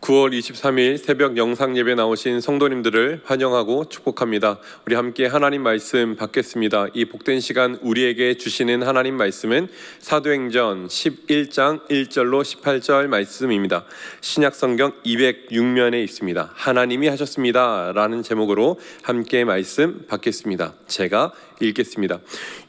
9월 23일 새벽 영상 예배 나오신 성도님들을 환영하고 축복합니다. 우리 함께 하나님 말씀 받겠습니다. 이 복된 시간 우리에게 주시는 하나님 말씀은 사도행전 11장 1절로 18절 말씀입니다. 신약성경 206면에 있습니다. 하나님이 하셨습니다 라는 제목으로 함께 말씀 받겠습니다. 제가 읽겠습니다.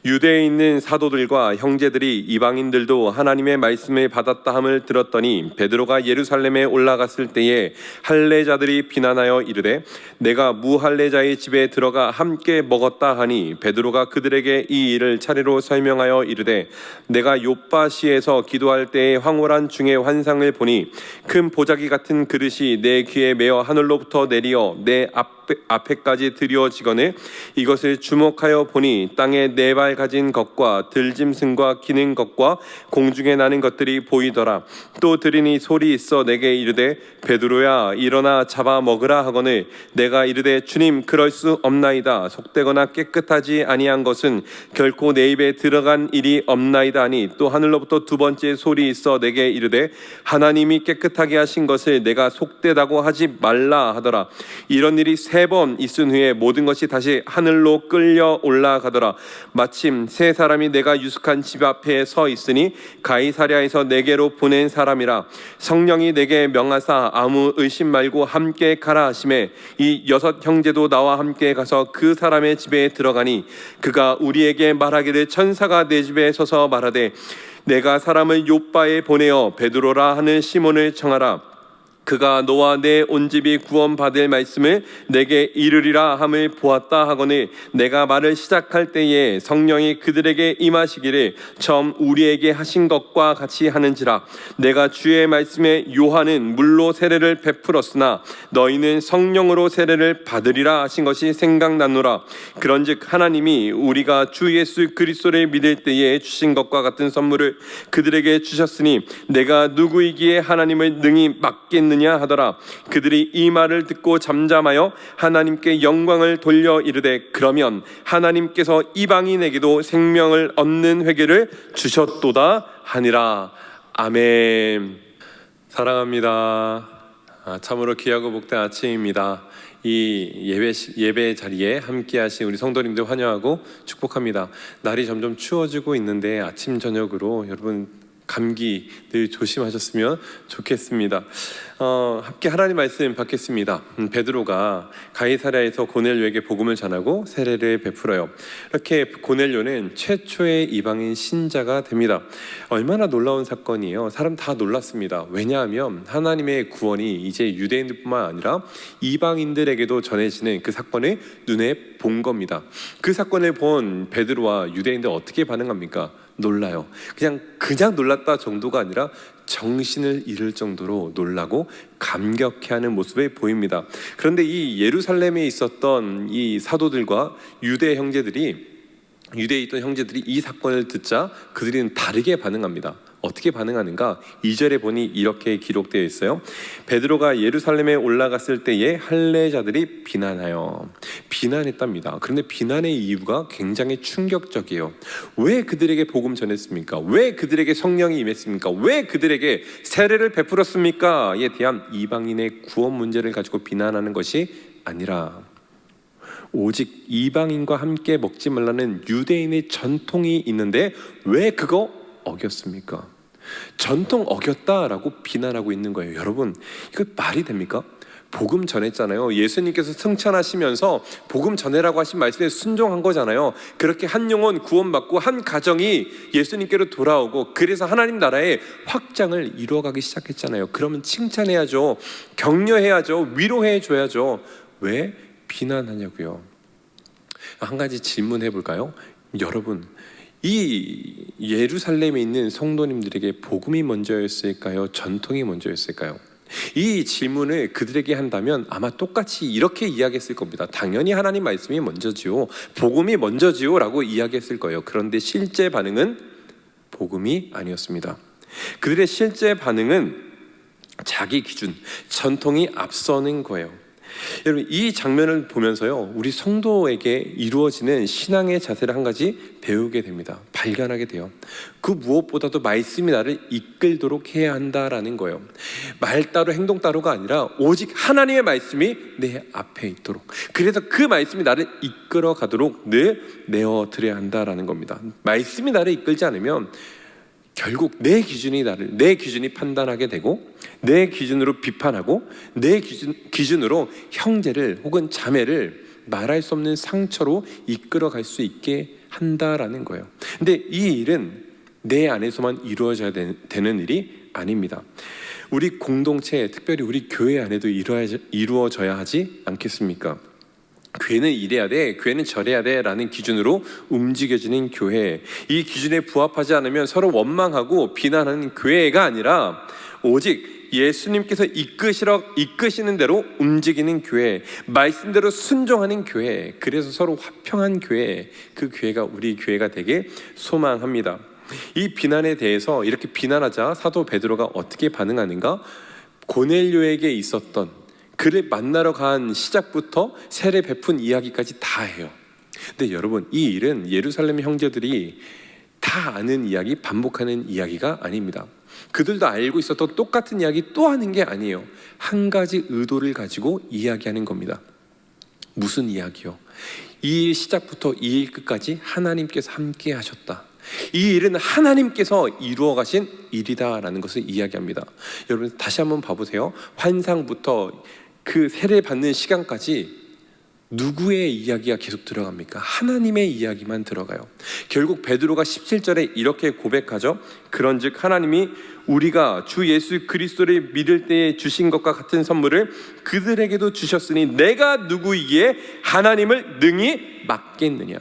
유대에 있는 사도들과 형제들이 이방인들도 하나님의 말씀을 받았다 함을 들었더니 베드로가 예루살렘에 올라갔을 때에 할례자들이 비난하여 이르되 내가 무할례자의 집에 들어가 함께 먹었다 하니 베드로가 그들에게 이 일을 차례로 설명하여 이르되 내가 욥바시에서 기도할 때에 황홀한 중의 환상을 보니 큰 보자기 같은 그릇이 내 귀에 매어 하늘로부터 내리어 내 앞에까지 드리워지거늘 이것을 주목하여 보니 땅에 네 발 가진 것과 들짐승과 기는 것과 공중에 나는 것들이 보이더라. 또 들으니 소리 있어 내게 이르되 베드로야 일어나 잡아 먹으라 하거늘 내가 이르되 주님 그럴 수 없나이다. 속되거나 깨끗하지 아니한 것은 결코 내 입에 들어간 일이 없나이다 하니 또 하늘로부터 두 번째 소리 있어 내게 이르되 하나님이 깨끗하게 하신 것을 내가 속되다고 하지 말라 하더라. 이런 일이 3번 있은 후에 모든 것이 다시 하늘로 끌려 올라가더라. 마침 세 사람이 내가 유숙한 집 앞에 서 있으니 가이사랴에서 내게로 보낸 사람이라. 성령이 내게 명하사 아무 의심 말고 함께 가라 하시매 이 6 형제도 나와 함께 가서 그 사람의 집에 들어가니 그가 우리에게 말하기를 천사가 내 집에 서서 말하되 내가 사람을 욥바에 보내어 베드로라 하는 시몬을 청하라. 그가 너와 내 온 집이 구원받을 말씀을 내게 이르리라 함을 보았다 하거늘 내가 말을 시작할 때에 성령이 그들에게 임하시기를 처음 우리에게 하신 것과 같이 하는지라. 내가 주의 말씀에 요한은 물로 세례를 베풀었으나 너희는 성령으로 세례를 받으리라 하신 것이 생각나노라. 그런즉 하나님이 우리가 주 예수 그리스도를 믿을 때에 주신 것과 같은 선물을 그들에게 주셨으니 내가 누구이기에 하나님을 능히 막겠느냐 하더라. 그들이 이 말을 듣고 잠잠하여 하나님께 영광을 돌려 이르되 그러면 하나님께서 이방인에게도 생명을 얻는 회개를 주셨도다 하니라. 아멘. 사랑합니다. 참으로 귀하고 복된 아침입니다. 이 예배 자리에 함께 하신 우리 성도님들 환영하고 축복합니다. 날이 점점 추워지고 있는데 아침 저녁으로 여러분 감기 늘 조심하셨으면 좋겠습니다. 함께 하나님 말씀 받겠습니다. 베드로가 가이사랴에서 고넬료에게 복음을 전하고 세례를 베풀어요. 이렇게 고넬료는 최초의 이방인 신자가 됩니다. 얼마나 놀라운 사건이에요. 사람 다 놀랐습니다. 왜냐하면 하나님의 구원이 이제 유대인들뿐만 아니라 이방인들에게도 전해지는 그 사건을 눈에 본 겁니다. 그 사건을 본 베드로와 유대인들 어떻게 반응합니까? 놀라요. 그냥 놀랐다 정도가 아니라 정신을 잃을 정도로 놀라고 감격해하는 모습을 보입니다. 그런데 이 예루살렘에 있었던 이 사도들과 유대에 있던 형제들이 이 사건을 듣자 그들은 다르게 반응합니다. 어떻게 반응하는가? 2절에 보니 이렇게 기록되어 있어요. 베드로가 예루살렘에 올라갔을 때에 할례자들이 비난했답니다. 그런데 비난의 이유가 굉장히 충격적이에요. 왜 그들에게 복음 전했습니까? 왜 그들에게 성령이 임했습니까? 왜 그들에게 세례를 베풀었습니까? 에 대한 이방인의 구원 문제를 가지고 비난하는 것이 아니라 오직 이방인과 함께 먹지 말라는 유대인의 전통이 있는데 왜 그거 어겼습니까? 전통 어겼다라고 비난하고 있는 거예요. 여러분, 이거 말이 됩니까? 복음 전했잖아요. 예수님께서 승천하시면서 복음 전해라고 하신 말씀에 순종한 거잖아요. 그렇게 한 영혼 구원받고 한 가정이 예수님께로 돌아오고 그래서 하나님 나라의 확장을 이루어가기 시작했잖아요. 그러면 칭찬해야죠. 격려해야죠. 위로해줘야죠. 왜 비난하냐고요? 한 가지 질문해 볼까요? 여러분, 이 예루살렘에 있는 성도님들에게 복음이 먼저였을까요? 전통이 먼저였을까요? 이 질문을 그들에게 한다면 아마 똑같이 이렇게 이야기했을 겁니다. 당연히 하나님 말씀이 먼저지요, 복음이 먼저지요 라고 이야기했을 거예요. 그런데 실제 반응은 복음이 아니었습니다. 그들의 실제 반응은 자기 기준, 전통이 앞서는 거예요. 여러분, 이 장면을 보면서요, 우리 성도에게 이루어지는 신앙의 자세를 한 가지 배우게 됩니다. 발견하게 돼요. 그 무엇보다도 말씀이 나를 이끌도록 해야 한다라는 거예요. 말 따로 행동 따로가 아니라 오직 하나님의 말씀이 내 앞에 있도록, 그래서 그 말씀이 나를 이끌어 가도록 늘 내어드려야 한다라는 겁니다. 말씀이 나를 이끌지 않으면 결국 내 기준이 판단하게 되고, 내 기준으로 비판하고, 내 기준으로 형제를 혹은 자매를 말할 수 없는 상처로 이끌어갈 수 있게 한다라는 거예요. 근데 이 일은 내 안에서만 이루어져야 되는 일이 아닙니다. 우리 공동체, 특별히 우리 교회 안에도 이루어져야 하지 않겠습니까? 교회는 이래야 돼, 교회는 저래야 돼 라는 기준으로 움직여지는 교회, 이 기준에 부합하지 않으면 서로 원망하고 비난하는 교회가 아니라 오직 예수님께서 이끄시는 대로 움직이는 교회, 말씀대로 순종하는 교회, 그래서 서로 화평한 교회, 그 교회가 우리 교회가 되길 소망합니다. 이 비난에 대해서 이렇게 비난하자 사도 베드로가 어떻게 반응하는가? 고넬료에게 있었던, 그를 만나러 간 시작부터 세례 베푼 이야기까지 다 해요. 근데 여러분, 이 일은 예루살렘 형제들이 다 아는 이야기, 반복하는 이야기가 아닙니다. 그들도 알고 있었던 똑같은 이야기 또 하는 게 아니에요. 한 가지 의도를 가지고 이야기하는 겁니다. 무슨 이야기요? 이 일 시작부터 이 일 끝까지 하나님께서 함께 하셨다, 이 일은 하나님께서 이루어 가신 일이다라는 것을 이야기합니다. 여러분, 다시 한번 봐보세요. 환상부터 그 세례 받는 시간까지 누구의 이야기가 계속 들어갑니까? 하나님의 이야기만 들어가요. 결국 베드로가 17절에 이렇게 고백하죠. 그런즉 하나님이 우리가 주 예수 그리스도를 믿을 때에 주신 것과 같은 선물을 그들에게도 주셨으니 내가 누구이기에 하나님을 능히 막겠느냐?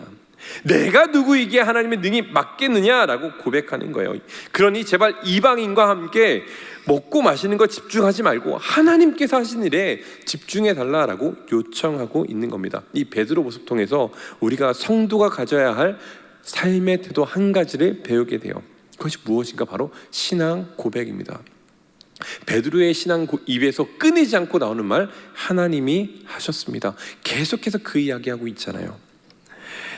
내가 누구이기에 하나님의 능히 막겠느냐라고 고백하는 거예요. 그러니 제발 이방인과 함께 먹고 마시는 거 집중하지 말고 하나님께서 하신 일에 집중해 달라라고 요청하고 있는 겁니다. 이 베드로 모습 통해서 우리가 성도가 가져야 할 삶의 태도 한 가지를 배우게 돼요. 그것이 무엇인가? 바로 신앙 고백입니다. 베드로의 신앙 입에서 끊이지 않고 나오는 말, 하나님이 하셨습니다. 계속해서 그 이야기하고 있잖아요.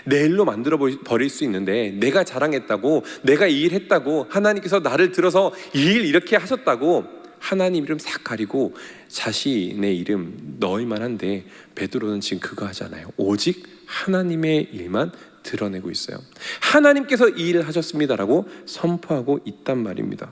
내 일로 만들어 버릴 수 있는데, 내가 자랑했다고, 내가 이 일 했다고, 하나님께서 나를 들어서 이 일 이렇게 하셨다고 하나님 이름 싹 가리고 자신의 이름 넣을만 한데, 베드로는 지금 그거 하잖아요. 오직 하나님의 일만 드러내고 있어요. 하나님께서 이 일을 하셨습니다라고 선포하고 있단 말입니다.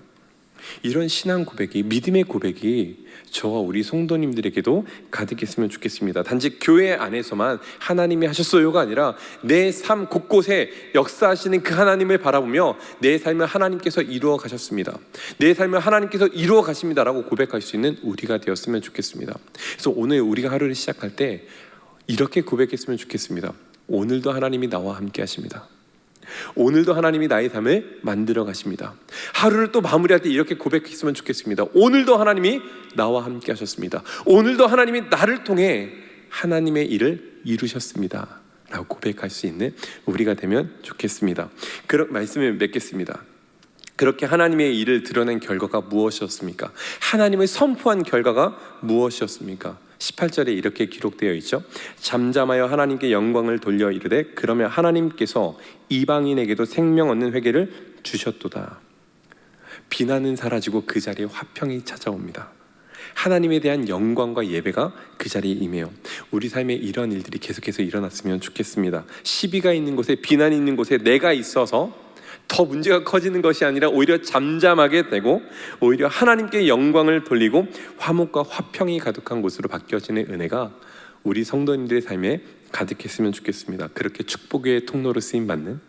이런 신앙 고백이, 믿음의 고백이 저와 우리 성도님들에게도 가득했으면 좋겠습니다. 단지 교회 안에서만 하나님이 하셨어요가 아니라 내 삶 곳곳에 역사하시는 그 하나님을 바라보며 내 삶을 하나님께서 이루어 가셨습니다, 내 삶을 하나님께서 이루어 가십니다라고 고백할 수 있는 우리가 되었으면 좋겠습니다. 그래서 오늘 우리가 하루를 시작할 때 이렇게 고백했으면 좋겠습니다. 오늘도 하나님이 나와 함께 하십니다. 오늘도 하나님이 나의 삶을 만들어 가십니다. 하루를 또 마무리할 때 이렇게 고백했으면 좋겠습니다. 오늘도 하나님이 나와 함께 하셨습니다. 오늘도 하나님이 나를 통해 하나님의 일을 이루셨습니다 라고 고백할 수 있는 우리가 되면 좋겠습니다. 그런 말씀을 맺겠습니다. 그렇게 하나님의 일을 드러낸 결과가 무엇이었습니까? 하나님을 선포한 결과가 무엇이었습니까? 18절에 이렇게 기록되어 있죠. 잠잠하여 하나님께 영광을 돌려 이르되 그러면 하나님께서 이방인에게도 생명 얻는 회개를 주셨도다. 비난은 사라지고 그 자리에 화평이 찾아옵니다. 하나님에 대한 영광과 예배가 그 자리에 임해요. 우리 삶에 이런 일들이 계속해서 일어났으면 좋겠습니다. 시비가 있는 곳에, 비난이 있는 곳에 내가 있어서 더 문제가 커지는 것이 아니라 오히려 잠잠하게 되고 오히려 하나님께 영광을 돌리고 화목과 화평이 가득한 곳으로 바뀌어지는 은혜가 우리 성도님들의 삶에 가득했으면 좋겠습니다. 그렇게 축복의 통로로 쓰임받는,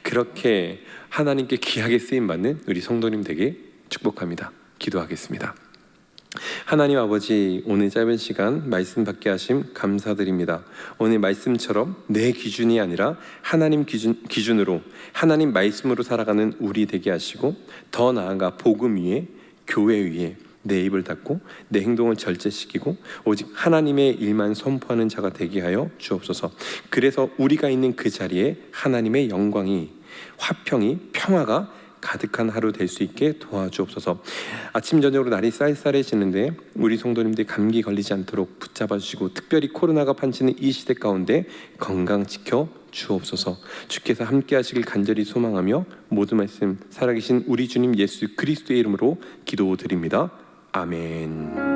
그렇게 하나님께 귀하게 쓰임받는 우리 성도님 되게 축복합니다. 기도하겠습니다. 하나님 아버지, 오늘 짧은 시간 말씀 받게 하심 감사드립니다. 오늘 말씀처럼 내 기준이 아니라 하나님 기준으로, 하나님 말씀으로 살아가는 우리 되게 하시고, 더 나아가 복음 위에, 교회 위에 내 입을 닫고 내 행동을 절제시키고 오직 하나님의 일만 선포하는 자가 되게 하여 주옵소서. 그래서 우리가 있는 그 자리에 하나님의 영광이, 화평이, 평화가 가득한 하루 될 수 있게 도와주옵소서. 아침 저녁으로 날이 쌀쌀해지는데 우리 성도님들 감기 걸리지 않도록 붙잡아 주시고, 특별히 코로나가 판치는 이 시대 가운데 건강 지켜 주옵소서. 주께서 함께 하시길 간절히 소망하며 모든 말씀 살아계신 우리 주님 예수 그리스도의 이름으로 기도드립니다. 아멘.